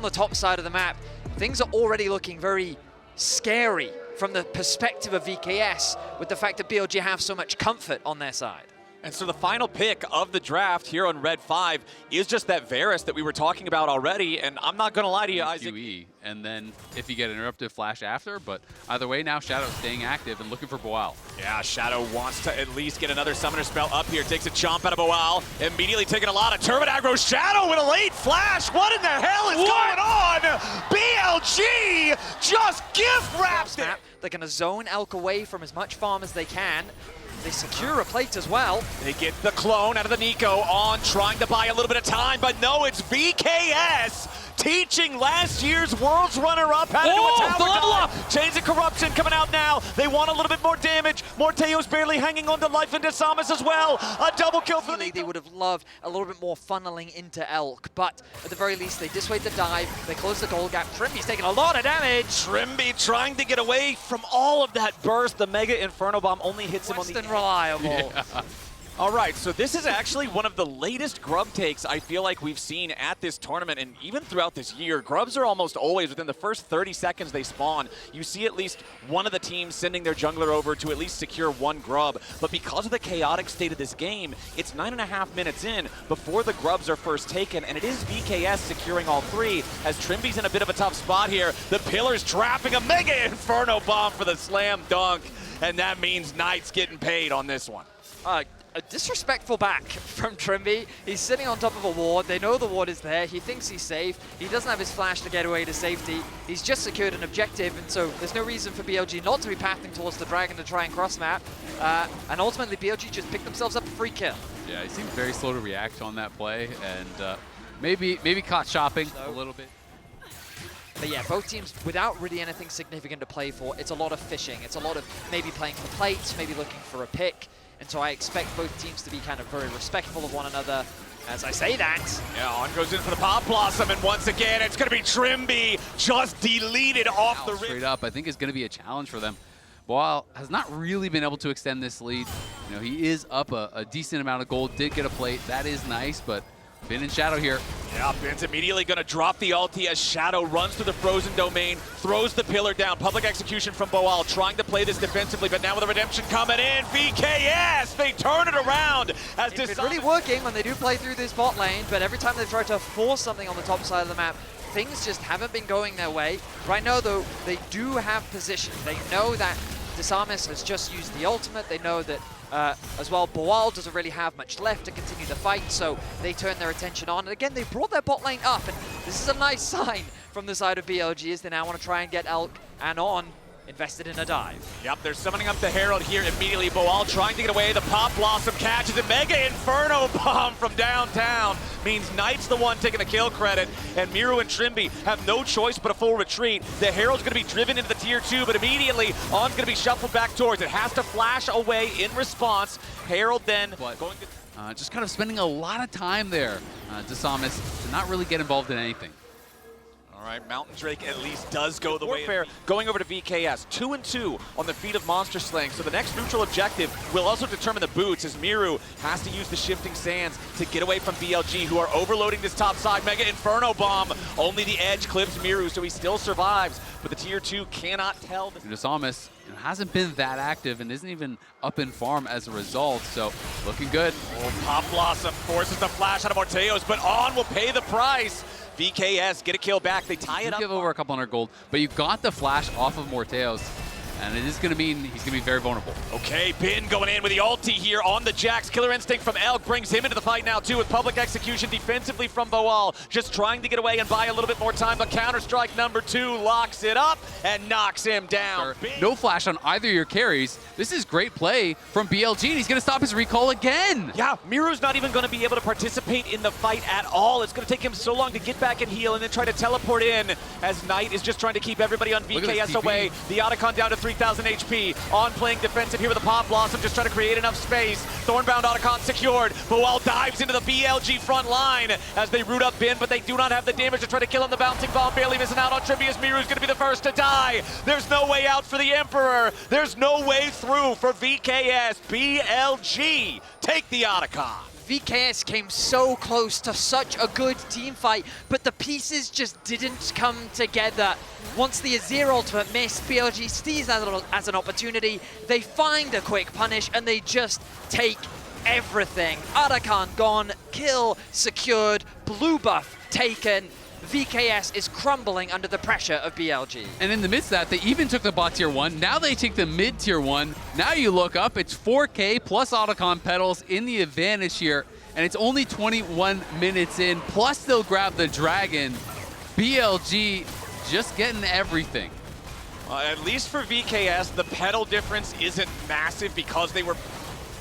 the top side of the map, things are already looking very scary from the perspective of VKS, with the fact that BLG have so much comfort on their side. And so the final pick of the draft here on Red 5 is just that Varus that we were talking about already, and I'm not going to lie to you, Isaac. QE, and then if you get an interruptive flash after, but either way now Shadow staying active and looking for Boal. Yeah, Shadow wants to at least get another summoner spell up here. Takes a chomp out of Boal, immediately taking a lot of turret aggro. Shadow with a late flash. What in the hell is going on? BLG just gift wrapped it. They're going to zone Elk away from as much farm as they can. They secure a plate as well. They get the clone out of the Nico on, trying to buy a little bit of time, but no, it's VKS teaching last year's Worlds runner-up how to do a tower level up. Chains of Corruption coming out now. They want a little bit more damage. Morteo's barely hanging on to life, and Desamas as well. A double kill for the Nico. They would have loved a little bit more funneling into Elk, but at the very least, they dissuade the dive. They close the goal gap. Trimby's taking a lot of damage. Trimby trying to get away from all of that burst. The Mega Inferno Bomb only hits him on the reliable. Yeah. All right, so this is actually one of the latest grub takes I feel like we've seen at this tournament, and even throughout this year. Grubs are almost always within the first 30 seconds they spawn. You see at least one of the teams sending their jungler over to at least secure one grub, but because of the chaotic state of this game, it's 9.5 minutes in before the grubs are first taken, and it is VKS securing all three, as Trimby's in a bit of a tough spot here. The Pillar's trapping a Mega Inferno Bomb for the slam dunk, and that means Knight's getting paid on this one. A disrespectful back from Trimby. He's sitting on top of a ward. They know the ward is there. He thinks he's safe. He doesn't have his flash to get away to safety. He's just secured an objective, and so there's no reason for BLG not to be pathing towards the Dragon to try and cross map. And ultimately, BLG just picked themselves up a free kill. Yeah, he seemed very slow to react on that play, and maybe caught shopping a little bit. But yeah, both teams without really anything significant to play for. It's a lot of fishing. It's a lot of maybe playing for plates, maybe looking for a pick. And so I expect both teams to be kind of very respectful of one another as I say that. Yeah, on goes in for the Pop Blossom, and once again, it's going to be Trimby just deleted off the rip. Straight up, I think is going to be a challenge for them. Boal has not really been able to extend this lead. You know, he is up a decent amount of gold, did get a plate. That is nice, but Bin in Shadow here. Yeah, Bin's immediately going to drop the ulti as Shadow runs through the frozen domain, throws the pillar down. Public execution from Boal, trying to play this defensively, but now with the redemption coming in, VKS, they turn it around. As it's been really working when they do play through this bot lane, but every time they try to force something on the top side of the map, things just haven't been going their way. Right now, though, they do have position. They know that Desamas has just used the ultimate. They know that as well, Boal doesn't really have much left to continue the fight, so they turn their attention on. And again, they brought their bot lane up, and this is a nice sign from the side of BLG as they now want to try and get Elk and On invested in a dive. Yep, they're summoning up the Herald here immediately. Boal trying to get away. The Pop Blossom catches it. Mega Inferno Bomb from downtown means Knight's the one taking the kill credit, and Miru and Trimby have no choice but a full retreat. The Herald's going to be driven into the tier 2, but immediately On's going to be shuffled back towards it. Has to flash away in response. Herald then going to... just kind of spending a lot of time there, Desamas, to not really get involved in anything. All right, Mountain Drake at least does go the way of going over to VKS. 2-2 on the feet of Monster Slaying. So the next neutral objective will also determine the boots, as Miru has to use the Shifting Sands to get away from BLG, who are overloading this top side. Mega Inferno Bomb. Only the edge clips Miru, so he still survives. But the tier 2 cannot tell. Desamas hasn't been that active and isn't even up in farm as a result, so looking good. Oh, Pop Blossom forces the flash out of Morteos, but On will pay the price. VKS get a kill back. They tie it up. Give over a couple hundred gold, but you got the flash off of Morteos, and it is going to mean he's going to be very vulnerable. Okay, Bin going in with the ulti here on the Jax. Killer Instinct from Elk brings him into the fight now too, with public execution defensively from Boal. Just trying to get away and buy a little bit more time, but Counter-Strike number 2 locks it up and knocks him down. No flash on either of your carries. This is great play from BLG, and he's going to stop his recall again. Yeah, Miru's not even going to be able to participate in the fight at all. It's going to take him so long to get back and heal and then try to teleport in, as Knight is just trying to keep everybody on VKS away. The Otacon down to 3,000 HP. On playing defensive here with the Pop Blossom, just trying to create enough space. Thornbound Otacon secured. Boal dives into the BLG front line as they root up Bin, but they do not have the damage to try to kill him. The bouncing bomb barely missing out on Trimby, as Miru's going to be the first to die. There's no way out for the Emperor. There's no way through for VKS. BLG take the Otacon. VKS came so close to such a good team fight, but the pieces just didn't come together. Once the Azir ultimate missed, BLG sees that as an opportunity. They find a quick punish and they just take everything. Arakan gone, kill secured, blue buff taken. VKS is crumbling under the pressure of BLG. And in the midst of that, they even took the bot tier 1. Now they take the mid tier 1. Now you look up, it's 4K plus Otacon pedals in the advantage here. And it's only 21 minutes in, plus they'll grab the dragon. BLG just getting everything. At least for VKS, the pedal difference isn't massive because they were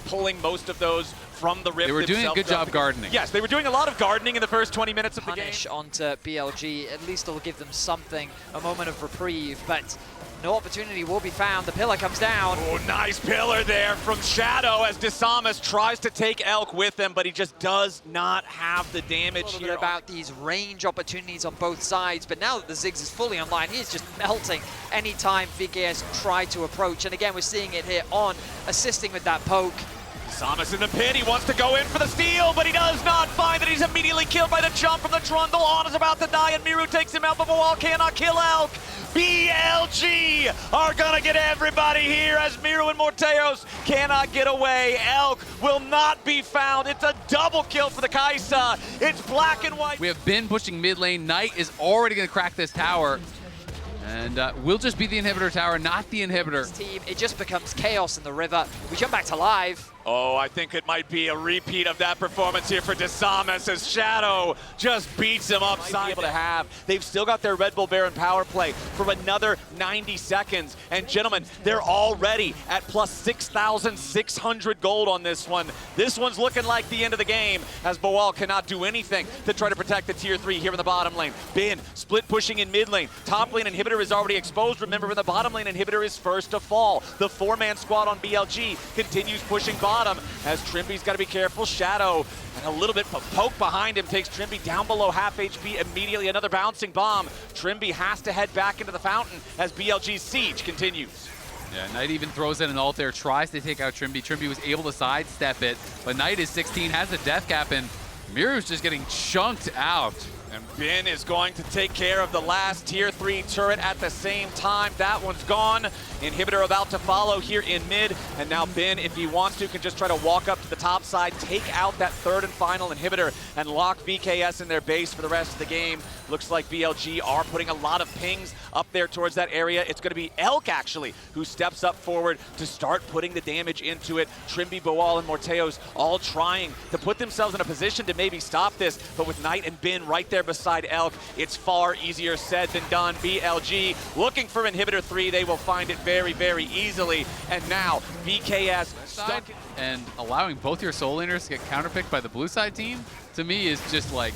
pulling most of those from the Rift. They were doing a good job gardening. Yes, they were doing a lot of gardening in the first 20 minutes of the game. Punish onto BLG, at least it'll give them something, a moment of reprieve, but no opportunity will be found. The pillar comes down. Oh, nice pillar there from Shadow as Desamas tries to take Elk with him, but he just does not have the damage A little here. bit about these range opportunities on both sides, but now that the Ziggs is fully online, he is just melting anytime VKS try to approach. And again, we're seeing it here on assisting with that poke. Desamas in the pit, he wants to go in for the steal, but he does not find it. He's immediately killed by the jump from the Trundle. On is about to die, and Miru takes him out, but Bawal cannot kill Elk. BLG are gonna get everybody here as Miru and Morteos cannot get away. Elk will not be found. It's a double kill for the Kaza. It's black and white. We have been pushing mid lane. Knight is already going to crack this tower. And we'll just be the inhibitor tower, not the inhibitor. Team, it just becomes chaos in the river. We jump back to live. Oh, I think it might be a repeat of that performance here for Desamas as Shadow just beats him upside. Able to have. They've still got their Red Bull Baron power play for another 90 seconds. And gentlemen, they're already at plus 6,600 gold on this one. This one's looking like the end of the game as Bawal cannot do anything to try to protect the tier 3 here in the bottom lane. Bin split pushing in mid lane. Top lane inhibitor is already exposed. Remember, in the bottom lane inhibitor is first to fall. The 4-man squad on BLG continues pushing bottom as Trimby's got to be careful. Shadow and a little bit of poke behind him takes Trimby down below half HP immediately. Another bouncing bomb. Trimby has to head back into the fountain as BLG's siege continues. Yeah, Knight even throws in an ult there, tries to take out Trimby. Trimby was able to sidestep it, but Knight is 16, has a death cap, and Miru's just getting chunked out. And Bin is going to take care of the last tier 3 turret at the same time. That one's gone. Inhibitor about to follow here in mid. And now Bin, if he wants to, can just try to walk up to the top side, take out that third and final inhibitor, and lock VKS in their base for the rest of the game. Looks like BLG are putting a lot of pings up there towards that area. It's going to be Elk, actually, who steps up forward to start putting the damage into it. Trimby, Bawal, and Morteos all trying to put themselves in a position to maybe stop this. But with Knight and Bin right there beside Elk, it's far easier said than done. BLG looking for inhibitor 3. They will find it very, very easily. And now VKS stuck. And allowing both your soul laners to get counterpicked by the blue side team, to me, is just like,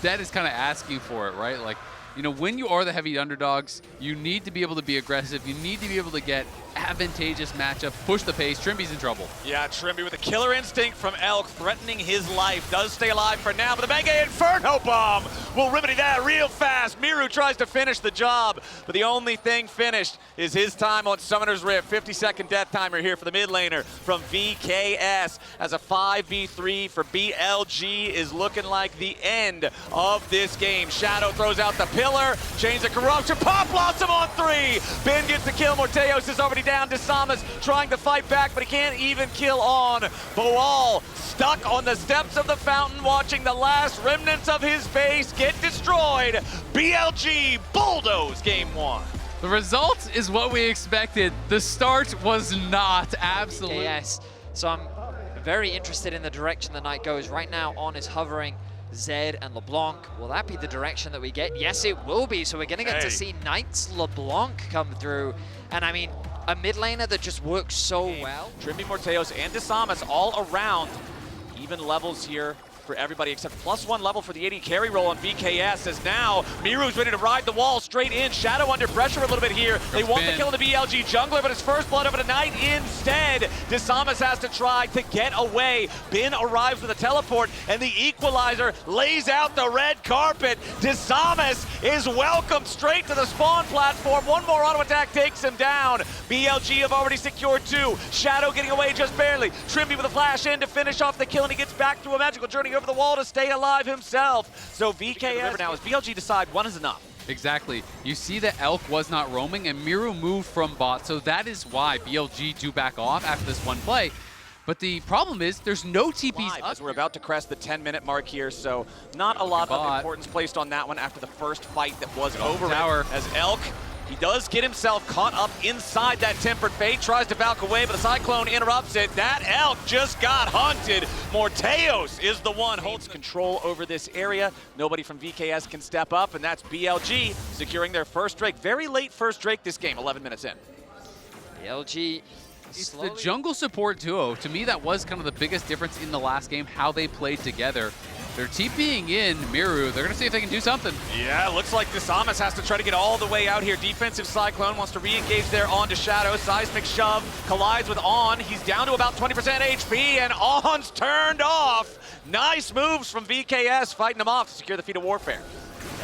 that is kind of asking for it, right? Like, you know, when you are the heavy underdogs, you need to be able to be aggressive. You need to be able to get advantageous matchups, push the pace. Trimby's in trouble. Yeah, Trimby with a killer instinct from Elk, threatening his life. Does stay alive for now, but the Mega Inferno Bomb will remedy that real fast. Miru tries to finish the job, but the only thing finished is his time on Summoner's Rift. 50-second death timer here for the mid laner from VKS as a 5v3 for BLG is looking like the end of this game. Shadow throws out the pillar, Chains of Corruption, Pop Blossom on 3. Ben gets the kill, Morteos is already down. Desamas trying to fight back, but he can't even kill on. Bawal stuck on the steps of the fountain, watching the last remnants of his base get destroyed. BLG bulldoze game 1. The result is what we expected. The start was not, absolutely. Yes, so I'm very interested in the direction the Knight goes. Right now, On is hovering Zed and LeBlanc. Will that be the direction that we get? Yes, it will be. So we're going to get to see Knight's LeBlanc come through. And I mean, a mid laner that just works so well. Trimby, Morteos, and Desamas all around. Even levels here for everybody except +1 level for the AD carry roll on VKS, as now Miru's ready to ride the wall straight in. Shadow under pressure a little bit here. They want to kill the BLG jungler, but his first blood over tonight instead. Disamas has to try to get away. Bin arrives with a teleport, and the equalizer lays out the red carpet. Disamas is welcomed straight to the spawn platform. One more auto attack takes him down. BLG have already secured 2. Shadow getting away just barely. Trimby with a flash in to finish off the kill, and he gets back through a magical journey over the wall to stay alive himself. So VKS now, as BLG decide one is enough. Exactly. You see that Elk was not roaming, and Miru moved from bot, so that is why BLG do back off after this one play. But the problem is there's no TPs up. As we're about to crest the 10-minute mark here, so not a lot of importance placed on that one after the first fight that was over. Tower. As Elk, he does get himself caught up inside that Tempered Fate, tries to valk away, but the Cyclone interrupts it. That Elk just got hunted. Morteos is the one holds control over this area. Nobody from VKS can step up, and that's BLG securing their first Drake. Very late first Drake this game, 11 minutes in. BLG. It's the jungle support duo. To me, that was kind of the biggest difference in the last game, how they played together. They're TPing in Miru. They're going to see if they can do something. Yeah, looks like Disamas has to try to get all the way out here. Defensive Cyclone wants to re-engage there onto Shadow. Seismic shove collides with On. He's down to about 20% HP, and On's turned off. Nice moves from VKS, fighting him off to secure the feat of warfare.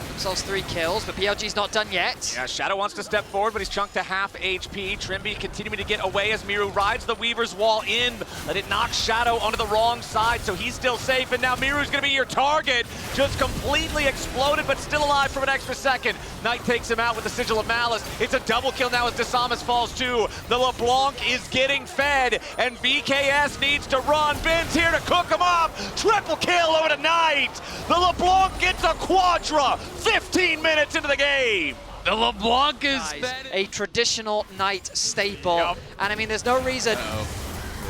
Themselves 3 kills, but BLG's not done yet. Yeah, Shadow wants to step forward, but he's chunked to half HP. Trimby continuing to get away as Miru rides the Weaver's wall in, but it knocks Shadow onto the wrong side, so he's still safe, and now Miru's gonna be your target. Just completely exploded, but still alive for an extra second. Knight takes him out with the Sigil of Malice. It's a double kill now as Disamas falls too. The LeBlanc is getting fed, and VKS needs to run. Ben's here to cook him up. Triple kill over to Knight. The LeBlanc gets a quadra. 15 minutes into the game. The LeBlanc is a traditional Knight staple. Yep. And I mean, there's no reason.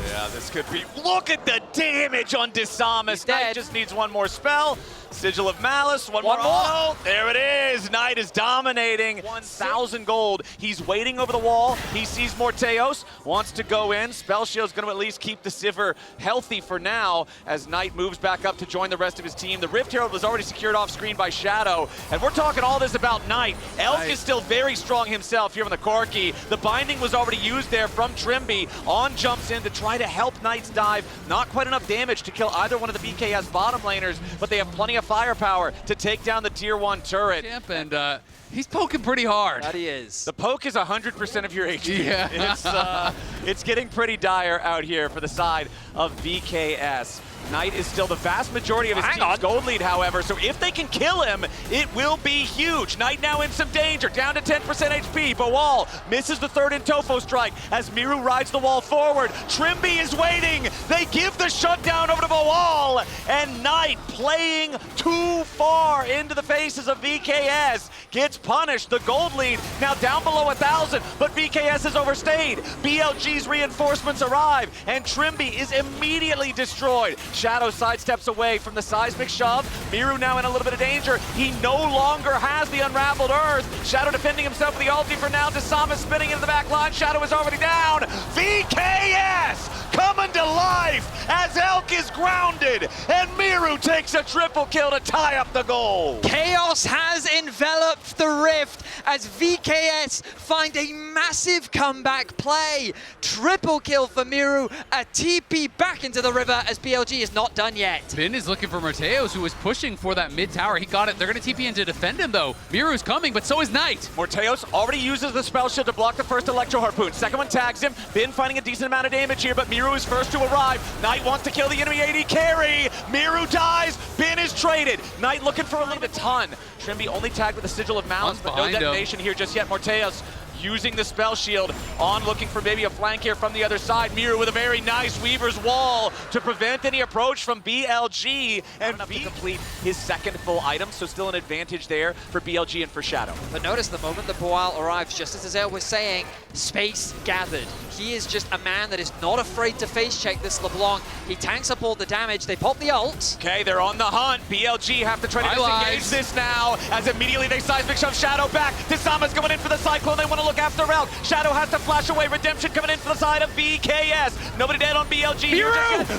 Yeah, this could be. Look at the damage on Disamas. Knight just needs one more spell. Sigil of Malice, one more. Oh, there it is. Knight is dominating. 1,000 gold. He's waiting over the wall. He sees Morteos, wants to go in. Spell Shield's going to at least keep the Sivir healthy for now as Knight moves back up to join the rest of his team. The Rift Herald was already secured off screen by Shadow. And we're talking all this about Knight. Elk is still very strong himself here on the Corki. The binding was already used there from Trimby. On jumps in to try to help Knight's dive. Not quite enough damage to kill either one of the BKS bottom laners, but they have plenty of firepower to take down the tier 1 turret. And he's poking pretty hard. That he is. The poke is 100% of your HP. Yeah. It's getting pretty dire out here for the side of VKS. Knight is still the vast majority of his team's gold lead, however, so if they can kill him, it will be huge. Knight now in some danger, down to 10% HP. Bawal misses the third in Tofo strike as Miru rides the wall forward. Trimby is waiting. They give the shutdown over to Bawal, and Knight, playing too far into the faces of VKS, gets punished. The gold lead now down below 1,000, but VKS has overstayed. BLG's reinforcements arrive, and Trimby is immediately destroyed. Shadow sidesteps away from the seismic shove. Miru now in a little bit of danger. He no longer has the unraveled earth. Shadow defending himself with the ulti for now. Disamas spinning into the back line. Shadow is already down. VKS coming to life as Elk is grounded, and Miru takes a triple kill to tie up the goal. Chaos has enveloped the Rift as VKS find a massive comeback play. Triple kill for Miru, a TP back into the river as BLG is not done yet. Bin is looking for Morteos, who was pushing for that mid tower. He got it. They're going to TP in to defend him, though. Miru's coming, but so is Knight. Morteos already uses the spell shield to block the first Electro Harpoon. Second one tags him. Bin finding a decent amount of damage here, but Miru is first to arrive. Knight wants to kill the enemy AD carry. Miru dies. Bin is traded. Knight looking for a little bit ton. Trimby only tagged with the Sigil of Malice, but no detonation here just yet. Morteos using the spell shield. On looking for maybe a flank here from the other side. Miru with a very nice Weaver's wall to prevent any approach from BLG, and to complete his second full item, so still an advantage there for BLG and for Shadow. But notice the moment that Boal arrives, just as Azel was saying, space gathered. He is just a man that is not afraid to face check this LeBlanc. He tanks up all the damage. They pop the ult. Okay, they're on the hunt. BLG have to try to disengage this now, as immediately they seismic shove Shadow back. Disamas going in for the Cyclone. They want to look after Elk. Shadow has to flash away. Redemption coming in for the side of VKS. Nobody dead on BLG.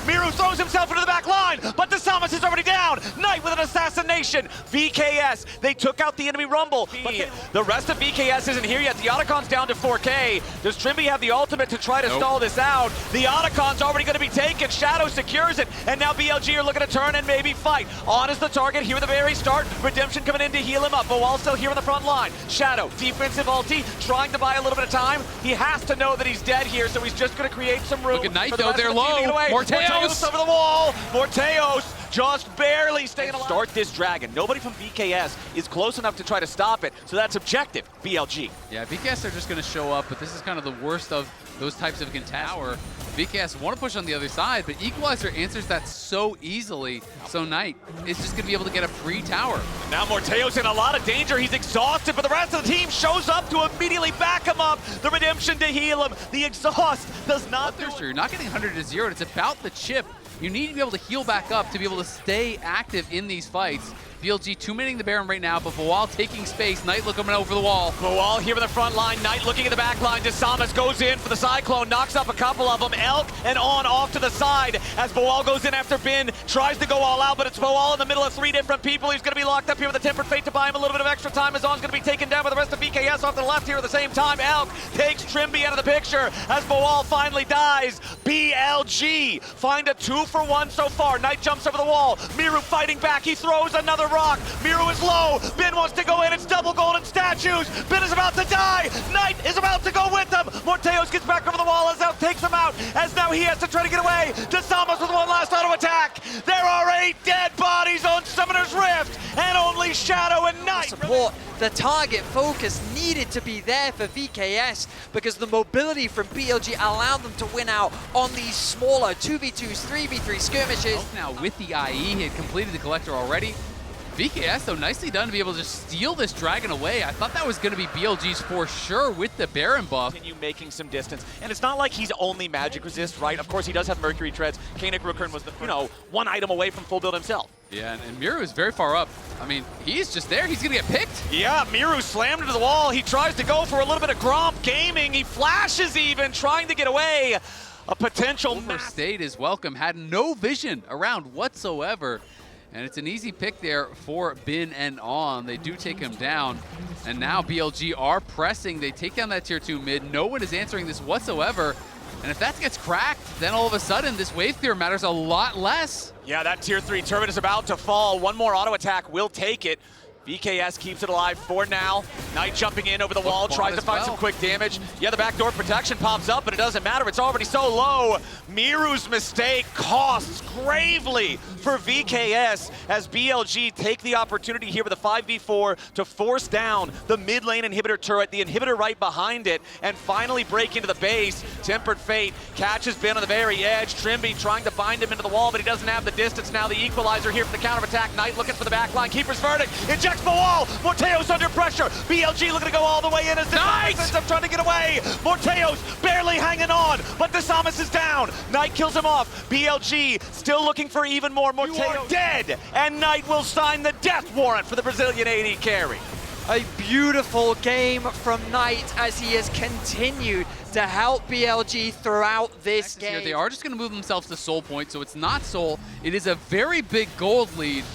Miru throws himself into the back line, but Desamas is already down. Knight with an assassination. VKS, they took out the enemy Rumble. But the rest of VKS isn't here yet. The Otacon's down to 4K. Does Trimby have the ultimate to try to stall this out? The Otacon's already going to be taken. Shadow secures it, and now BLG are looking to turn and maybe fight. On is the target here at the very start. Redemption coming in to heal him up. Boal still here on the front line. Shadow, defensive ulti, trying to buy a little bit of time. He has to know that he's dead here, so he's just going to create some room. Look at Knight though, they're low. Morteos over the wall. Morteos just barely staying alive. Start this dragon. Nobody from VKS is close enough to try to stop it, so that's objective, BLG. Yeah, VKS are just going to show up, but this is kind of the worst of those types of tower. VKS want to push on the other side, but Equalizer answers that so easily, so Knight is just going to be able to get a free tower. Now Morteo's in a lot of danger. He's exhausted, but the rest of the team shows up to immediately back him up. The Redemption to heal him. The exhaust does not do it. You're not getting 100 to 0. It's about the chip. You need to be able to heal back up to be able to stay active in these fights. BLG 2-minning the Baron right now, but Boal taking space. Knight looking over the wall. Boal here in the front line. Knight looking at the back line. Desamas goes in for the Cyclone, knocks up a couple of them. Elk and on off to the side as Boal goes in after Bin. Tries to go all out, but it's Boal in the middle of 3 different people. He's going to be locked up here with a Tempered Fate to buy him a little bit of extra time. As On's going to be taken down by the rest of VKS off to the left here at the same time. Elk takes Trimby out of the picture as Boal finally dies. BLG find a 2-for-1 so far. Knight jumps over the wall. Miru fighting back. He throws another rock. Miru is low. Bin wants to go in. It's double golden statues. Bin is about to die. Knight is about to go with them. Morteos gets back over the wall as Elk takes him out. As now he has to try to get away. Desamas with one last auto attack. There are 8 dead bodies on Summoner's Rift, and only Shadow and Knight. Support. The target focus needed to be there for VKS because the mobility from BLG allowed them to win out on these smaller 2v2s, 3v3 skirmishes. Now with the IE, he had completed the Collector already. VKS, though, nicely done to be able to just steal this dragon away. I thought that was going to be BLG's for sure with the Baron buff. Continue making some distance. And it's not like he's only magic resist, right? Of course, he does have Mercury Treads. Koenig Rookern was the, one item away from full build himself. Yeah, and Miru is very far up. I mean, he's just there. He's going to get picked. Yeah, Miru slammed into the wall. He tries to go for a little bit of Gromp gaming. He flashes even, trying to get away. A potential overstayed his welcome. Had no vision around whatsoever. And it's an easy pick there for Bin and On. They do take him down. And now BLG are pressing. They take down that tier 2 mid. No one is answering this whatsoever. And if that gets cracked, then all of a sudden this wave clear matters a lot less. Yeah, that tier 3 turret is about to fall. One more auto attack will take it. VKS keeps it alive for now. Knight jumping in over the wall, tries to find some quick damage. Yeah, the backdoor protection pops up, but it doesn't matter. It's already so low. Miru's mistake costs gravely for VKS as BLG take the opportunity here with a 5v4 to force down the mid lane inhibitor turret, the inhibitor right behind it, and finally break into the base. Tempered Fate catches Ben on the very edge. Trimby trying to bind him into the wall, but he doesn't have the distance. Now the equalizer here for the counterattack. Knight looking for the back line. Keeper's Verdict. Ejects Boal. Morteos under pressure. BLG looking to go all the way in as Desamas ends up trying to get away. Morteos barely hanging on, but Desamas is down. Knight kills him off. BLG still looking for even more. Morteos dead, and Knight will sign the death warrant for the Brazilian AD carry. A beautiful game from Knight as he has continued to help BLG throughout this game. Here, they are just going to move themselves to Soul Point, so it's not Soul. It is a very big gold lead.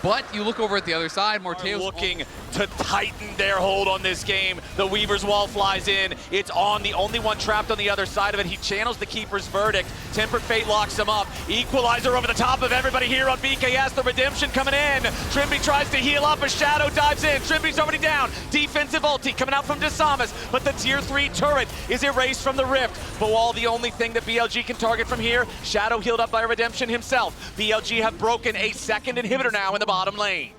But you look over at the other side, Morteos looking to tighten their hold on this game. The Weaver's Wall flies in. It's On, the only one trapped on the other side of it. He channels the Keeper's Verdict. Tempered Fate locks him up. Equalizer over the top of everybody here on VKS. The Redemption coming in. Trimby tries to heal up as Shadow dives in. Trimby's already down. Defensive ulti coming out from Desamas, but the tier 3 turret is erased from the Rift. Boal, the only thing that BLG can target from here. Shadow healed up by Redemption himself. BLG have broken a second inhibitor now in the bottom lane.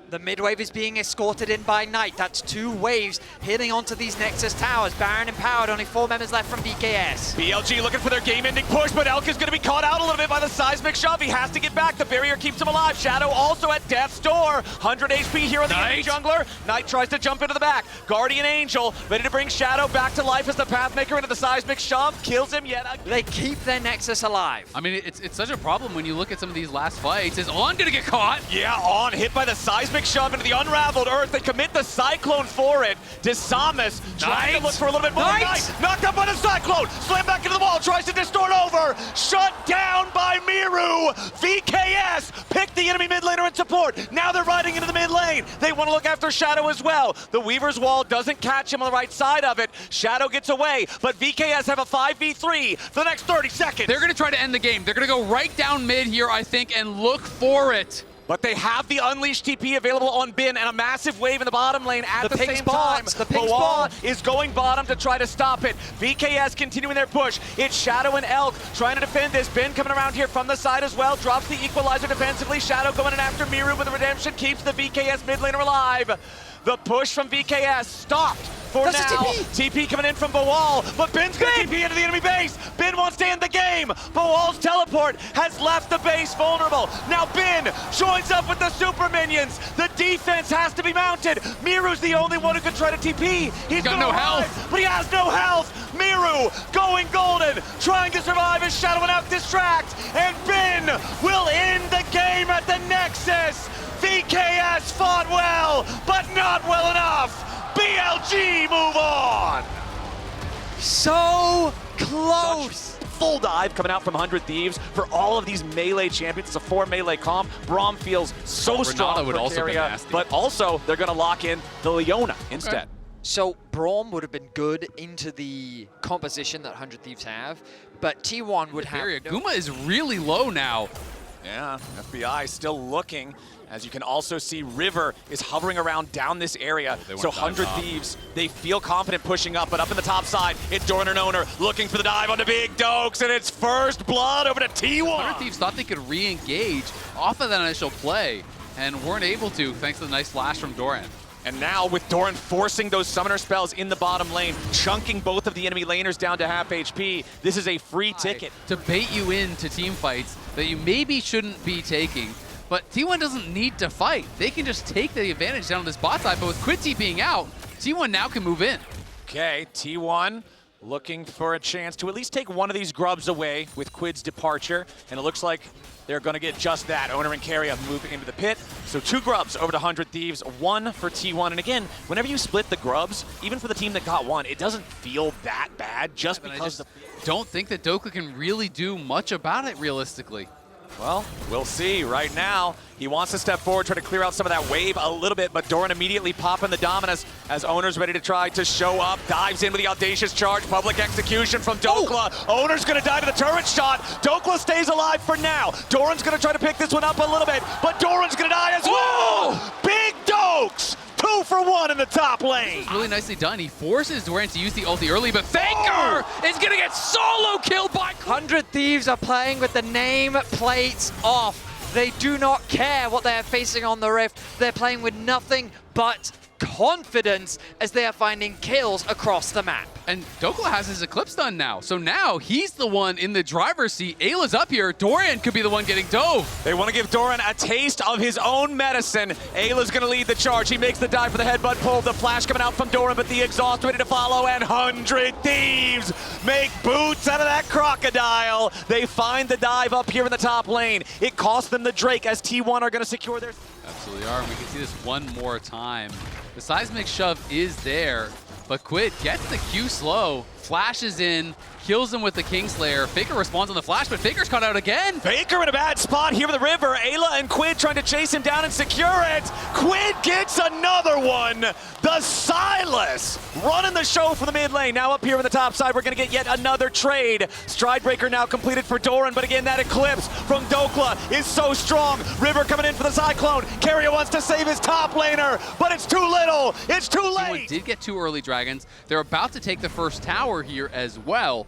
The mid wave is being escorted in by Knight. That's 2 waves hitting onto these Nexus towers. Baron empowered, only 4 members left from VKS. BLG looking for their game-ending push, but Elk is going to be caught out a little bit by the seismic shove. He has to get back. The barrier keeps him alive. Shadow also at death's door. 100 HP here on the enemy jungler. Knight tries to jump into the back. Guardian Angel ready to bring Shadow back to life as the Pathmaker into the seismic shove. Kills him yet again. They keep their Nexus alive. I mean, it's such a problem when you look at some of these last fights. Is On going to get caught? Yeah, On hit by the seismic Seismic shove into the unraveled earth. They commit the Cyclone for it. Disamis trying to look for a little bit more. Nice. Knocked up by the Cyclone. Slam back into the wall. Tries to distort over. Shut down by Miru. VKS picked the enemy mid laner in support. Now they're riding into the mid lane. They want to look after Shadow as well. The Weaver's Wall doesn't catch him on the right side of it. Shadow gets away, but VKS have a 5v3 for the next 30 seconds. They're going to try to end the game. They're going to go right down mid here, I think, and look for it. But they have the Unleashed TP available on Bin and a massive wave in the bottom lane at the same time. The pink Boal spot is going bottom to try to stop it. VKS continuing their push. It's Shadow and Elk trying to defend this. Bin coming around here from the side as well. Drops the equalizer defensively. Shadow going in after Miru with the redemption. Keeps the VKS mid laner alive. The push from VKS stopped for That's now. TP coming in from Boal, but Bin's going to TP into the enemy base. Bin wants to end the game. Boal's teleport has left the base vulnerable. Now Bin joins up with the super minions. The defense has to be mounted. Miru's the only one who can try to TP. He's got no health, but he has no health. Miru going golden, trying to survive as Shadow and Elk distract, and Bin will end the game at the Nexus. VKS fought well, but not well enough. BLG move on. so close. Full dive coming out from 100 Thieves for all of these melee champions. It's a 4 melee comp. Braum feels so strong would for also be Keria, nasty. but also they're going to lock in the Leona instead. So Braum would have been good into the composition that 100 Thieves have, but T1 would have no... Guma is really low now. Yeah, FBI still looking. As you can also see, River is hovering around down this area. So 100 Thieves, they feel confident pushing up, but up in the top side, it's Doran and Owner looking for the dive onto Big Dokes, and it's first blood over to T1. 100 Thieves thought they could re-engage off of that initial play, and weren't able to, thanks to the nice flash from Doran. And now with Doran forcing those summoner spells in the bottom lane, chunking both of the enemy laners down to half HP, this is a free ticket. To bait you into team fights that you maybe shouldn't be taking. But T1 doesn't need to fight. They can just take the advantage down on this bot side, but with Quidty being out, T1 now can move in. Okay, T1 looking for a chance to at least take one of these grubs away with Quid's departure, and it looks like they're going to get just that. Owner and Keria moving into the pit. So 2 grubs over to 100 Thieves, 1 for T1. And again, whenever you split the grubs, even for the team that got 1, it doesn't feel that bad just because... don't think that Doka can really do much about it realistically. Well, we'll see. Right now, he wants to step forward, try to clear out some of that wave a little bit, but Doran immediately popping the Dominus as Owner's ready to try to show up. Dives in with the audacious charge. Public execution from Dokla. Owner's going to die to the turret shot. Dokla stays alive for now. Doran's going to try to pick this one up a little bit, but Doran's going to die as well. Big Dokes! 2 for 1 in the top lane. Really nicely done. He forces Doran to use the ulti early, but Faker is going to get solo killed by... 100 Thieves are playing with the name plates off. They do not care what they are facing on the Rift. They're playing with nothing but confidence as they are finding kills across the map. And Dokla has his Eclipse done now, so now he's the one in the driver's seat. Ayla's up here. Doran could be the one getting dove. They want to give Doran a taste of his own medicine. Ayla's going to lead the charge. He makes the dive for the headbutt pull. The flash coming out from Doran, but the exhaust ready to follow, and 100 Thieves make boots out of that crocodile. They find the dive up here in the top lane. It cost them the Drake as T1 are going to secure their... Absolutely are, and we can see this one more time. The seismic shove is there, but Quid gets the Q slow, flashes in, kills him with the Kingslayer. Faker responds on the flash, but Faker's caught out again. Faker in a bad spot here with the River. Ayla and Quid trying to chase him down and secure it. Quid gets another one. The Silas running the show for the mid lane. Now up here in the top side, we're going to get yet another trade. Stridebreaker now completed for Doran, but again, that Eclipse from Dokla is so strong. River coming in for the Cyclone. Keria wants to save his top laner, but it's too little. It's too late. Did get 2 early dragons. They're about to take the first tower here as well.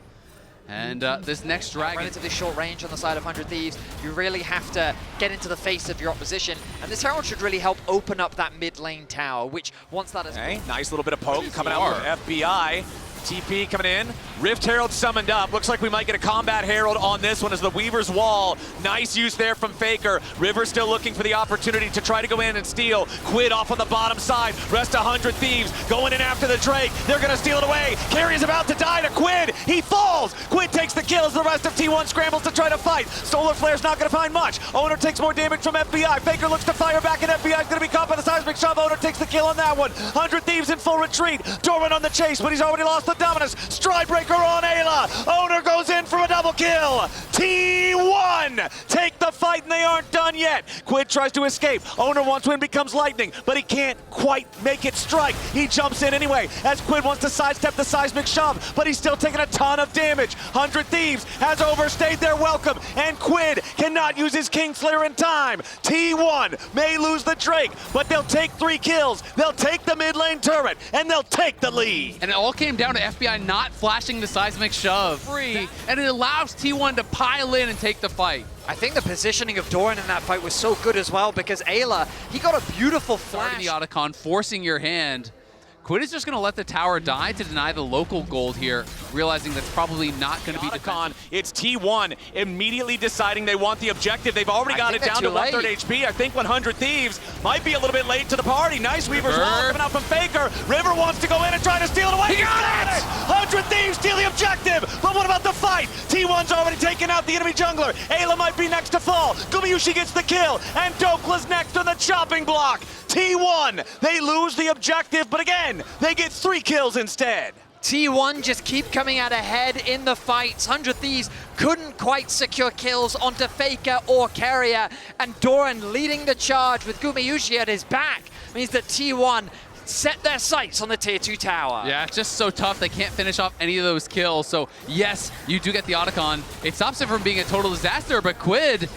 And this next dragon... Relatively short range on the side of 100 Thieves. You really have to get into the face of your opposition. And this Herald should really help open up that mid lane tower, which once that is... Okay, nice little bit of poke coming out from FBI. TP coming in. Rift Herald summoned up. Looks like we might get a Combat Herald on this one as the Weaver's Wall. Nice use there from Faker. River still looking for the opportunity to try to go in and steal. Quid off on the bottom side. Rest 100 Thieves going in after the Drake. They're going to steal it away. Carry is about to die to Quid. He falls. Quid takes the kill as the rest of T1 scrambles to try to fight. Solar Flare's not going to find much. Owner takes more damage from FBI. Faker looks to fire back, and FBI is going to be caught by the seismic shove. Owner takes the kill on that one. 100 Thieves in full retreat. Doran on the chase, but he's already lost the dominance. Stridebreaker on Ayla. Owner goes in for a double kill. T1 take the fight, and they aren't done yet. Quid tries to escape. Owner wants to win, becomes lightning, but he can't quite make it strike. He jumps in anyway as Quid wants to sidestep the seismic shove, but he's still taking a ton of damage. 100 Thieves has overstayed their welcome, and Quid cannot use his Kingslayer in time. T1 may lose the Drake, but they'll take 3 kills. They'll take the mid lane turret, and they'll take the lead. And it all came down to FBI not flashing the seismic shove free, and it allows T1 to pile in and take the fight. I think the positioning of Doran in that fight was so good as well because Ayla, he got a beautiful flash. Starting the Otacon, forcing your hand. Quid is just going to let the tower die to deny the local gold here, realizing that's probably not going to be Otacon, it's T1 immediately deciding they want the objective. They've already got it down to 1/3 HP. I think 100 Thieves might be a little bit late to the party. Nice Weaver's Wall coming out from Faker. River wants to go in and try to steal it away. He got it! 100 Thieves steal the objective, but what about the fight? T1's already taken out the enemy jungler. Ayla might be next to fall. Gumayusi gets the kill, and Dokla's next on the chopping block. T1, they lose the objective, but again, they get 3 kills instead. T1 just keep coming out ahead in the fights. 100 Thieves couldn't quite secure kills onto Faker or Carrier, and Doran leading the charge with Gumayusi at his back means that T1 set their sights on the tier 2 tower. Yeah, it's just so tough. They can't finish off any of those kills. So yes, you do get the Otacon. It stops it from being a total disaster, but Quid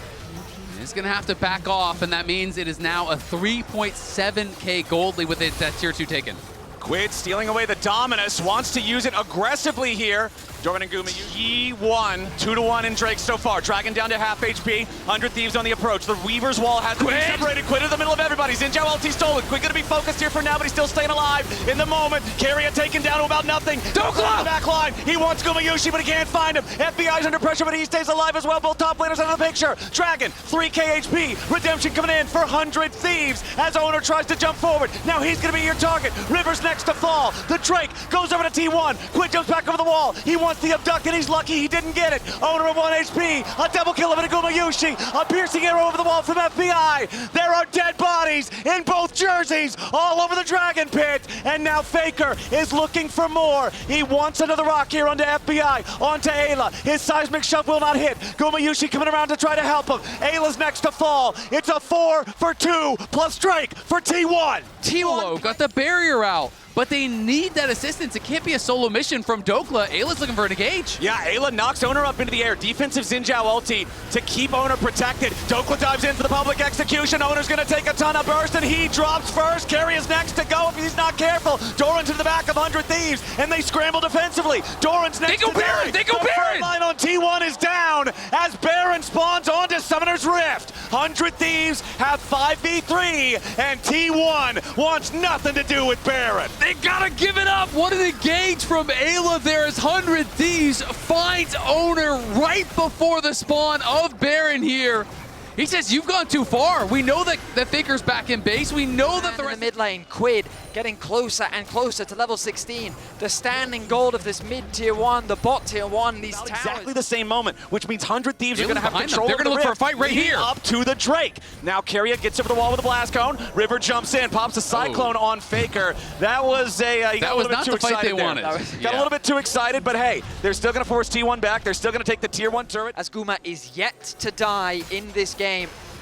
is going to have to back off, and that means it is now a 3.7k gold lead with it that tier 2 taken. Quid stealing away the Dominus, wants to use it aggressively here. Doran and Gumayusi, T1, 2-1 in Drake so far. Dragon down to half HP, 100 Thieves on the approach. The Weaver's Wall has to be separated. Quid in the middle of everybody. Zinjao ulti stolen. Quid gonna be focused here for now, but he's still staying alive in the moment. Carrier taken down to about nothing. Dokla! The back line. He wants Gumayusi, but he can't find him. FBI's under pressure, but he stays alive as well. Both top laners out of the picture. Dragon, 3k HP. Redemption coming in for 100 Thieves as Owner tries to jump forward. Now he's gonna be your target. River's next to fall. The Drake goes over to T1. Quid jumps back over the wall. He wants the abduct, and he's lucky he didn't get it. Owner at 1 HP. A double kill of it to Gumayusi. A piercing arrow over the wall from FBI. There are dead bodies in both jerseys all over the Dragon Pit. And now Faker is looking for more. He wants another rock here onto FBI. Onto Ayla. His seismic shove will not hit. Gumayusi coming around to try to help him. Ayla's next to fall. It's a 4 for 2 plus Drake for T1. T1 got the barrier out, but they need that assistance. It can't be a solo mission from Dokla. Ayla's looking for an engage. Yeah, Ayla knocks Owner up into the air. Defensive Zinjao ulti to keep Owner protected. Dokla dives in for the public execution. Owner's gonna take a ton of burst, and he drops first. Carry is next to go if he's not careful. Doran's in the back of 100 Thieves, and they scramble defensively. Doran's next to Baron. They go Baron! The line on T1 is down as Baron spawns onto Summoner's Rift. 100 Thieves have 5v3, and T1 wants nothing to do with Baron. They gotta give it up. What an engage from Ayla there as 100 Thieves finds Owner right before the spawn of Baron here. He says, you've gone too far. We know that Faker's back in base. We know that the rest in the mid lane, Quid getting closer and closer to level 16. The standing gold of this mid tier 1, the bot tier 1, these towers. Exactly the same moment, which means 100 Thieves are going to have control. They're going to look for a fight right here. Up to the Drake. Now Carrier gets over the wall with a blast cone. River jumps in, pops a cyclone on Faker. That was a that was not the fight they wanted. Got a little bit too excited, but hey, they're still going to force T1 back. They're still going to take the tier 1 turret. As Guma is yet to die in this game.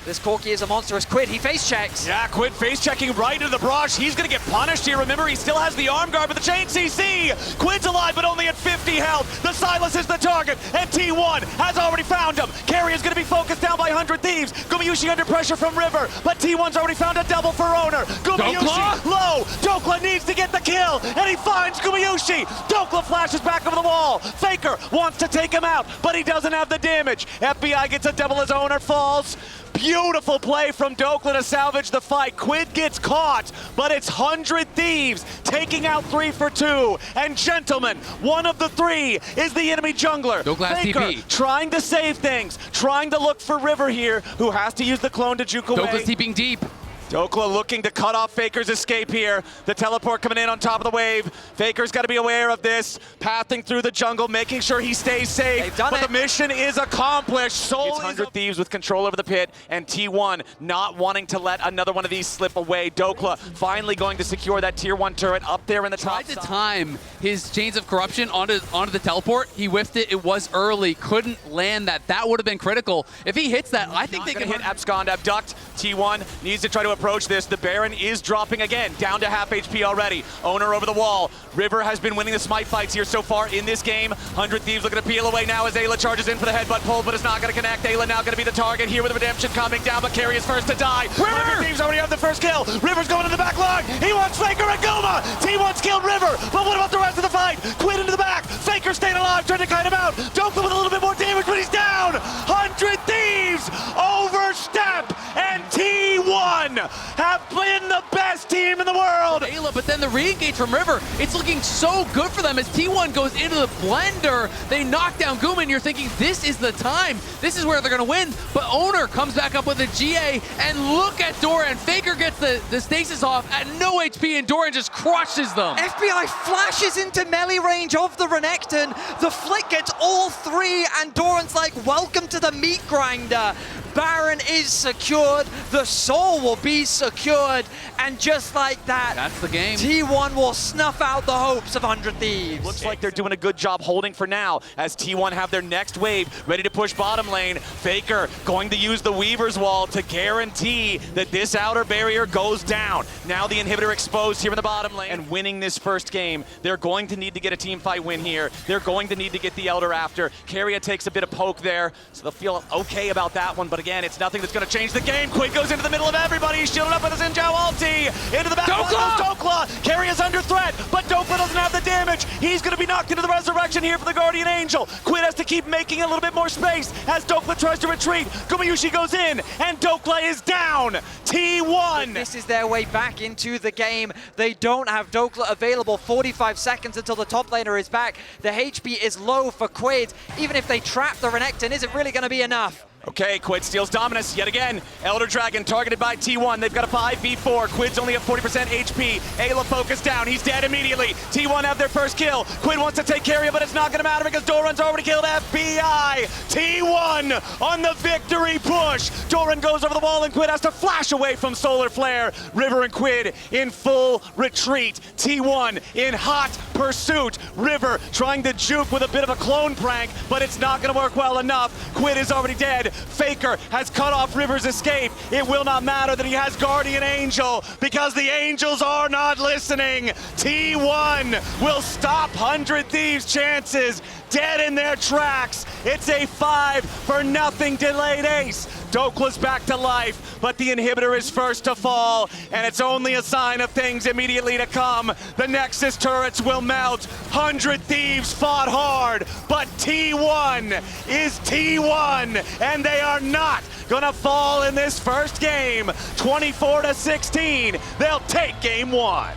This Corki is a monstrous Quid. He face checks. Yeah, Quid face checking right into the brush. He's going to get punished here. Remember, he still has the arm guard, but the chain CC. Quid's alive, but only at 50 health. The Silas is the target, and T1 has already found him. Carry is going to be focused down by 100 Thieves. Gumayusi under pressure from River, but T1's already found a double for Owner. Gumayusi low. Dokla needs to get the kill, and he finds Gumayusi. Dokla flashes back over the wall. Faker wants to take him out, but he doesn't have the damage. FBI gets a double as Owner falls. Beautiful play from Dokla to salvage the fight. Quid gets caught, but it's 100 Thieves taking out 3 for 2. And gentlemen, one of the 3 is the enemy jungler. Dokla has Faker TP. trying to save things, trying to look for River here, who has to use the clone to juke away. Dokla's TPing deep. Dokla looking to cut off Faker's escape here. The teleport coming in on top of the wave. Faker's got to be aware of this. Pathing through the jungle, making sure he stays safe. They've done but it. the mission is accomplished. Soul it's 100 Thieves with control over the pit, and T1 not wanting to let another one of these slip away. Dokla finally going to secure that tier 1 turret up there in the top Tried to side. time his Chains of Corruption onto the teleport. He whiffed it. It was early. Couldn't land that. That would have been critical. If he hits that, I think they can hit Abscond, abduct. T1 needs to try to approach this. The Baron is dropping again, down to half HP already. Owner over the wall. River has been winning the smite fights here so far in this game. 100 Thieves looking to peel away now as Ayla charges in for the headbutt pull, but it's not going to connect. Ayla now going to be the target here with the redemption coming down, but Carry is first to die. 100 Thieves already have the first kill. River's going to the back line. He wants Faker and Goma. T1's killed River, but what about the rest of the fight? Quid into the back. Faker staying alive, trying to kite him out. Dokla with a little bit more damage, but he's down. 100 Thieves overstep, and T1 have been the best team in the world. Ayla, but then the re-engage from River, it's looking so good for them as T1 goes into the blender. They knock down Guma, and you're thinking, this is the time. This is where they're going to win. But Owner comes back up with a GA, and look at Doran. Faker gets the stasis off at no HP, and Doran just crushes them. FBI flashes into melee range of the Renekton. The flick gets all 3, and Doran's like, welcome to the meat grinder. Baron is secured, the soul will be secured, and just like that, That's the game. T1 will snuff out the hopes of 100 Thieves. Looks like they're doing a good job holding for now as T1 have their next wave ready to push bottom lane. Faker going to use the Weaver's Wall to guarantee that this outer barrier goes down. Now the inhibitor exposed here in the bottom lane, and winning this first game, they're going to need to get a team fight win here. They're going to need to get the Elder after. Carrier takes a bit of poke there, so they'll feel okay about that one, but again, it's nothing that's going to change the game. Quid goes into the middle of everybody. He's shielded up with his Injao ulti. Into the back line goes Dokla. Carrier's under threat, but Dokla doesn't have the damage. He's going to be knocked into the resurrection here for the Guardian Angel. Quid has to keep making a little bit more space as Dokla tries to retreat. Gumayushi goes in, and Dokla is down. T1. This is their way back into the game. They don't have Dokla available. 45 seconds until the top laner is back. The HP is low for Quid. Even if they trap the Renekton, is it really going to be enough? Okay, Quid steals dominance yet again. Elder Dragon targeted by T1. They've got a 5v4. Quid's only at 40% HP. Ayla focused down. He's dead immediately. T1 have their first kill. Quid wants to take Carrier, but it's not going to matter because Doran's already killed FBI. T1 on the victory push. Doran goes over the wall, and Quid has to flash away from Solar Flare. River and Quid in full retreat. T1 in hot pursuit. River trying to juke with a bit of a clone prank, but it's not going to work well enough. Quid is already dead. Faker has cut off River's escape. It will not matter that he has Guardian Angel because the Angels are not listening. T1 will stop 100 Thieves' chances dead in their tracks. It's a 5-0 delayed ace. Dokla's back to life, but the inhibitor is first to fall, and it's only a sign of things immediately to come. The Nexus turrets will melt. 100 Thieves fought hard, but T1 is T1, and they are not gonna fall in this first game. 24-16, they'll take game 1.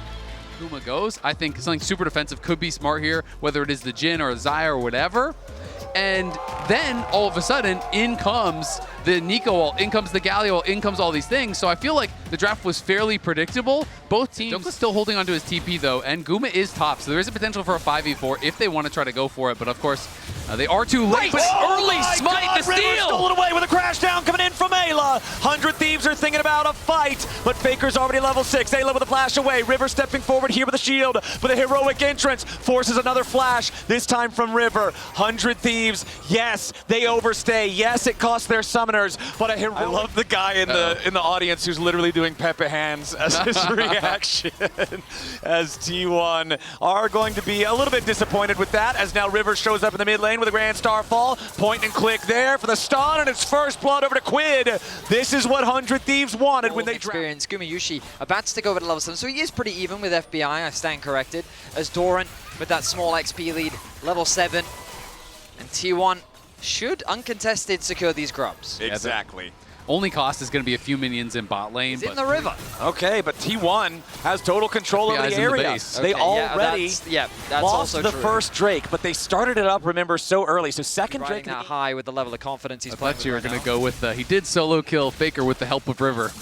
Guma goes. I think something super defensive could be smart here, whether it is the Jhin or Xayah or whatever. And then all of a sudden, in comes the Nico ult, in comes the Galio ult, in comes all these things. So I feel like the draft was fairly predictable. Both teams Dokla's still holding onto his TP though, and Guma is top. So there is a potential for a 5v4 if they want to try to go for it. But of course, they are too late. But early smite the River steal! stolen away with a crash down coming in from Ayla. 100 Thieves are thinking about a fight, but Faker's already level 6. Ayla with a flash away. River stepping forward here with a shield, but a heroic entrance forces another flash, this time from River. 100 Thieves, yes, they overstay. Yes, it costs their summoners, but a heroic... I love the guy in the audience who's literally doing Pepe hands as his reaction, as T1 are going to be a little bit disappointed with that, as now River shows up in the mid lane with a Grand Starfall. Point and click there for the stun, and it's first blood over to Quid. This is what 100 Thieves wanted when they experienced. Gumayushi about to take over to level 7, so he is pretty even with FBI, I stand corrected, as Doran with that small XP lead, level 7, and T1 should uncontested secure these grubs. Exactly. Only cost is going to be a few minions in bot lane. He's in the river. Okay, but T1 has total control over the in the area. base. They Okay, already that's lost also the true. first Drake, but they started it up, remember, so early. So second Riding Drake. that high with the level of confidence he's I playing thought you were with right going to now. go with he did solo kill Faker with the help of River.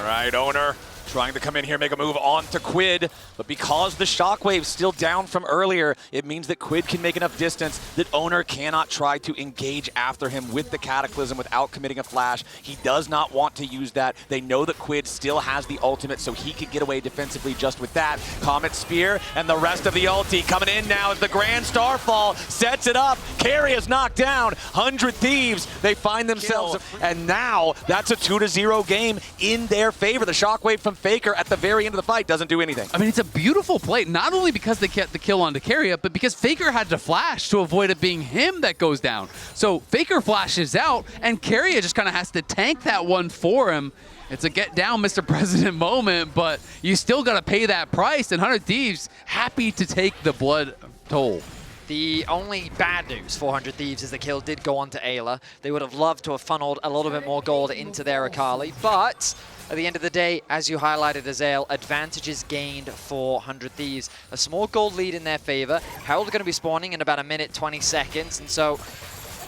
Right, Owner trying to come in here, make a move on to Quid, but because the Shockwave's still down from earlier, it means that Quid can make enough distance that Owner cannot try to engage after him with the Cataclysm without committing a flash. He does not want to use that. They know that Quid still has the ultimate, so he could get away defensively just with that. Comet Spear and the rest of the ulti coming in now as the Grand Starfall sets it up. Carry is knocked down. 100 Thieves, they find themselves, and now that's a 2-0 game in their favor. The Shockwave from Faker at the very end of the fight doesn't do anything. I mean, it's a beautiful play, not only because they get the kill on Dakaria, but because Faker had to flash to avoid it being him that goes down. So Faker flashes out, and Keria just kind of has to tank that one for him. It's a get down, Mr. President moment, but you still got to pay that price, and 100 Thieves happy to take the blood toll. The only bad news for 100 Thieves is the kill did go on to Ayla. They would have loved to have funneled a little bit more gold into their Akali, but at the end of the day, as you highlighted, Azael, advantages gained for 100 Thieves. A small gold lead in their favor. Herald are going to be spawning in about 1 minute, 20 seconds, and so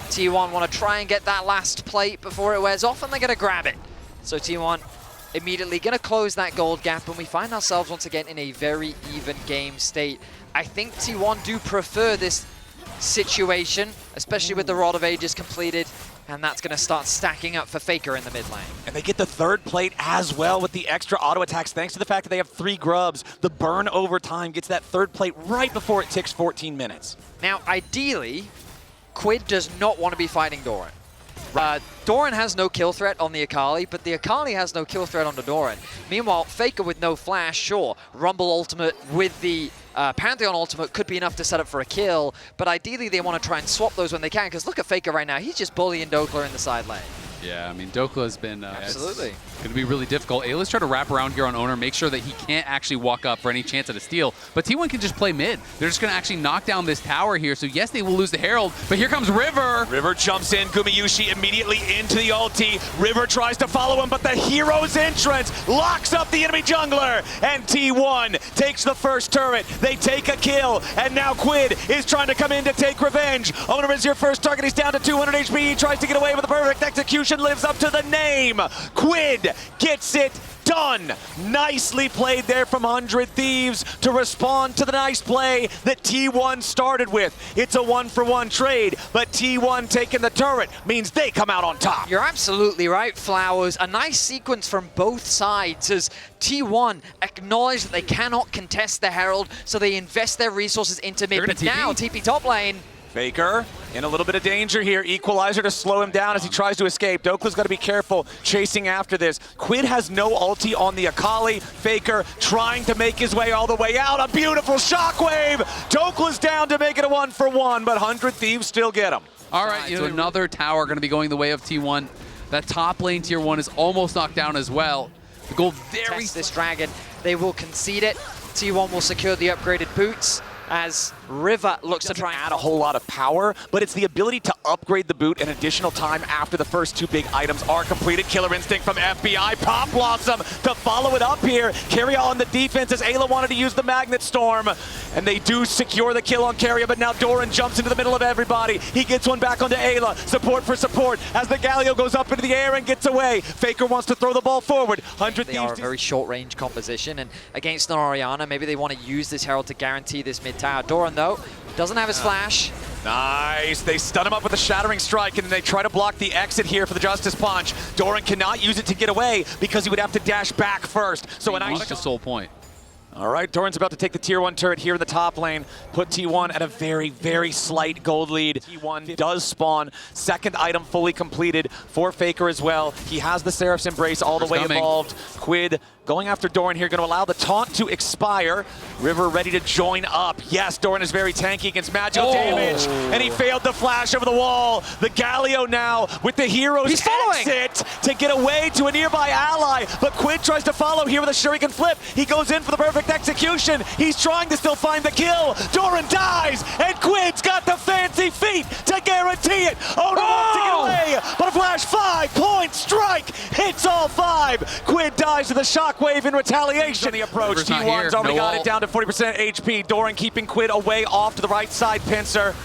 T1 want to try and get that last plate before it wears off, and they're going to grab it. So T1 immediately going to close that gold gap, and we find ourselves once again in a very even game state. I think T1 do prefer this situation, especially with the Rod of Ages completed, and that's going to start stacking up for Faker in the mid lane. And they get the third plate as well with the extra auto attacks thanks to the fact that they have 3 grubs. The burn over time gets that third plate right before it ticks 14 minutes. Now, ideally, Quid does not want to be fighting Doran. Doran has no kill threat on the Akali, but the Akali has no kill threat on the Doran. Meanwhile, Faker with no flash, sure. Rumble ultimate with the Pantheon ultimate could be enough to set up for a kill, but ideally they want to try and swap those when they can, because look at Faker right now. He's just bullying Dokla in the side lane. Yeah, I mean, Dokla has been Absolutely going to be really difficult. Ayla's trying to wrap around here on Owner, make sure that he can't actually walk up for any chance at a steal. But T1 can just play mid. They're just going to actually knock down this tower here. So yes, they will lose the Herald, but here comes River. River jumps in, Gumayushi immediately into the ulti. River tries to follow him, but the hero's entrance locks up the enemy jungler. And T1 takes the first turret. They take a kill, and now Quid is trying to come in to take revenge. Owner is your first target. He's down to 200 HP. He tries to get away with a perfect execution. Lives up to the name. Quid gets it done. Nicely played there from 100 Thieves to respond to the nice play that T1 started with. It's a 1-for-1 trade, but T1 taking the turret means they come out on top. You're absolutely right, Flowers. A nice sequence from both sides as T1 acknowledge that they cannot contest the Herald, so they invest their resources into mid. But now, TP top lane. Faker in a little bit of danger here. Equalizer to slow him down as he tries to escape. Dokla's got to be careful chasing after this. Quid has no ulti on the Akali. Faker trying to make his way all the way out. A beautiful shockwave. Dokla's down to make it a 1-for-1, but 100 Thieves still get him. All right, another tower going to be going the way of T1. That top lane tier 1 is almost knocked down as well. The goal very... Test this dragon. They will concede it. T1 will secure the upgraded boots as River looks to try and add a whole lot of power, but it's the ability to upgrade the boot an additional time after the first 2 big items are completed. Killer Instinct from FBI, Pop Blossom to follow it up here. Keria on the defense as Ayla wanted to use the Magnet Storm, and they do secure the kill on Keria, but now Doran jumps into the middle of everybody. He gets one back onto Ayla. Support for support as the Galio goes up into the air and gets away. Faker wants to throw the ball forward. 100 They are a very short-range composition, and against an Orianna, maybe they want to use this Herald to guarantee this mid tower. Doran, though, doesn't have his flash. Nice. They stun him up with a Shattering Strike, and they try to block the exit here for the Justice Punch. Doran cannot use it to get away because he would have to dash back first. So a nice soul point. All right, Doran's about to take the tier 1 turret here in the top lane, put T1 at a very, very slight gold lead. T1 does spawn, second item fully completed for Faker as well. He has the Seraph's Embrace all the way involved. Quid going after Doran here, going to allow the taunt to expire. River ready to join up. Yes, Doran is very tanky against Magio damage, and he failed the flash over the wall. The Galio now with the hero's exit to get away to a nearby ally, but Quid tries to follow here with a Shuriken flip. He goes in for the perfect execution. He's trying to still find the kill. Doran dies, and Quid's got the fancy feet to guarantee it. Owner wants to get away, but a flash 5-point strike hits all 5. Quid dies with a shockwave in retaliation. The approach, T1's already got it down to 40% HP. Doran keeping Quid away off to the right side pincer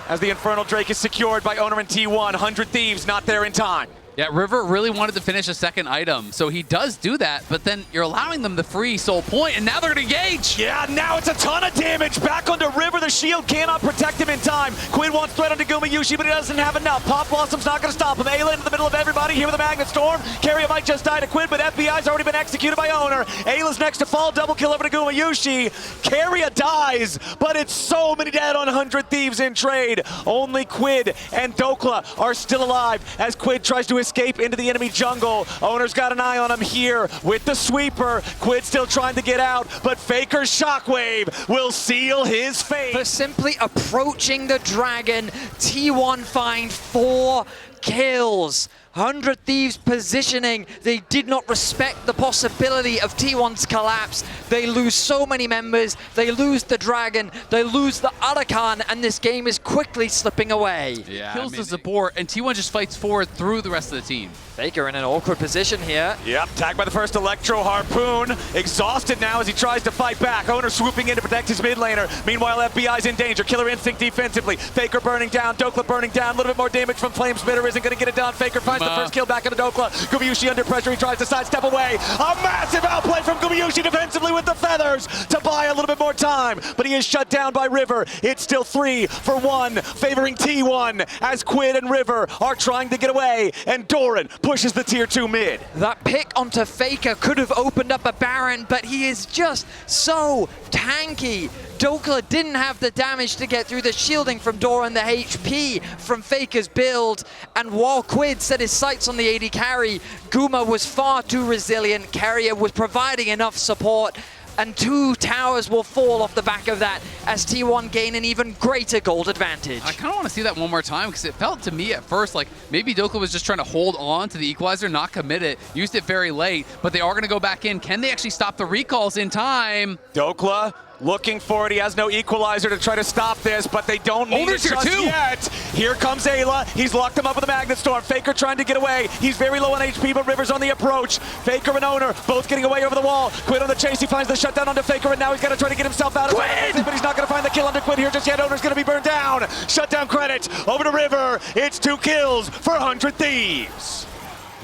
as the Infernal Drake is secured by Owner and T1. 100 Thieves not there in time. Yeah, River really wanted to finish a second item, so he does do that, but then you're allowing them the free soul point, and now they're going to engage. Yeah, now it's a ton of damage back onto River. The shield cannot protect him in time. Quid wants threat onto Gumayushi, but he doesn't have enough. Pop Blossom's not going to stop him. Ayla into the middle of everybody here with a Magnet Storm. Carrier might just die to Quid, but FBI's already been executed by Owner. Ayla's next to fall, double kill over to Gumayushi. Carrier dies, but it's so many dead on 100 Thieves in trade. Only Quid and Dokla are still alive as Quid tries to escape into the enemy jungle. Owner's got an eye on him here with the sweeper. Quid still trying to get out, but Faker's shockwave will seal his fate. For simply approaching the dragon, T1 find 4 kills. 100 Thieves positioning. They did not respect the possibility of T1's collapse. They lose so many members. They lose the dragon. They lose the Arakan, and this game is quickly slipping away. Yeah, kills the support, and T1 just fights forward through the rest of the team. Faker in an awkward position here. Yep, tagged by the first Electro Harpoon. Exhausted now as he tries to fight back. Owner swooping in to protect his mid laner. Meanwhile, FBI's in danger. Killer Instinct defensively. Faker burning down. Dokla burning down. A little bit more damage from Flame Spitter. Isn't going to get it done. Faker finds the first kill back into Dokla. Gumayushi under pressure. He tries to sidestep away. A massive outplay from Gumayushi defensively with the feathers to buy a little bit more time. But he is shut down by River. It's still 3 for 1, favoring T1 as Quid and River are trying to get away. And Doran pushes the tier 2 mid. That pick onto Faker could have opened up a Baron, but he is just so tanky. Dokla didn't have the damage to get through the shielding from Doran, the HP from Faker's build, and while Quid set his sights on the AD carry, Guma was far too resilient. Carrier was providing enough support, and 2 towers will fall off the back of that as T1 gain an even greater gold advantage. I kind of want to see that one more time because it felt to me at first like maybe Dokla was just trying to hold on to the equalizer, not commit it, used it very late, but they are going to go back in. Can they actually stop the recalls in time? Dokla looking for it. He has no equalizer to try to stop this, but they don't need it just yet. Here comes Ayla. He's locked him up with a Magnet Storm. Faker trying to get away. He's very low on HP, but River's on the approach. Faker and Owner both getting away over the wall. Quid on the chase. He finds the shutdown onto Faker, and now he's got to try to get himself out of it, but he's not going to find the kill under Quid here just yet. Owner's going to be burned down. Shutdown credit over to River. It's 2 kills for 100 Thieves.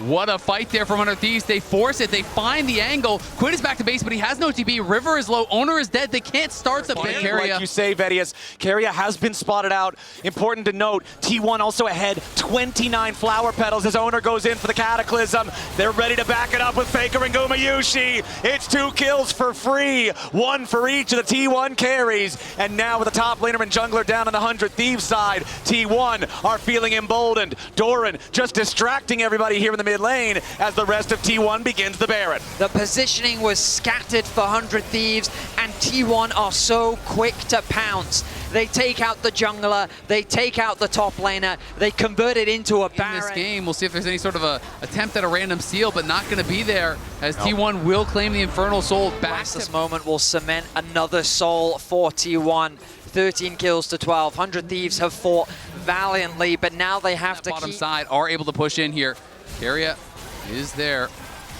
What a fight there from 100 Thieves. They force it. They find the angle. Quid is back to base, but he has no TP. River is low. Owner is dead. They can't start the pick. Like you say, Vedius, Carrier has been spotted out. Important to note, T1 also ahead, 29 flower petals as Owner goes in for the Cataclysm. They're ready to back it up with Faker and Gumayushi. It's 2 kills for free, 1 for each of the T1 carries. And now with the top laner and jungler down on the 100 Thieves side, T1 are feeling emboldened. Doran just distracting everybody here in the mid lane as the rest of T1 begins the Baron. The positioning was scattered for 100 Thieves, and T1 are so quick to pounce. They take out the jungler, they take out the top laner, they convert it into a Baron. In this game, we'll see if there's any sort of a attempt at a random steal, but not going to be there as T1 will claim the Infernal Soul back. This moment will cement another soul for T1. 13 kills to 12. 100 Thieves have fought valiantly, but now they have to bottom side are able to push in here. Carrier is there.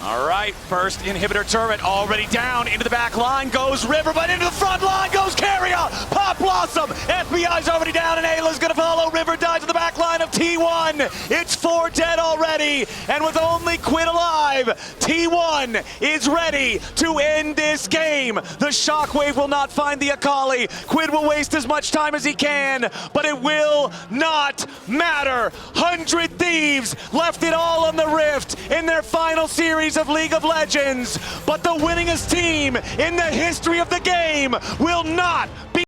All right, first inhibitor turret already down. Into the back line goes River, but into the front line goes Carrier. Pop Blossom. FBI's already down, and Ayla's going to follow. River dies in the back line of T1. It's 4 dead already, and with only Quid alive, T1 is ready to end this game. The Shockwave will not find the Akali. Quid will waste as much time as he can, but it will not matter. 100 Thieves left it all on the Rift in their final series of League of Legends, but the winningest team in the history of the game will not be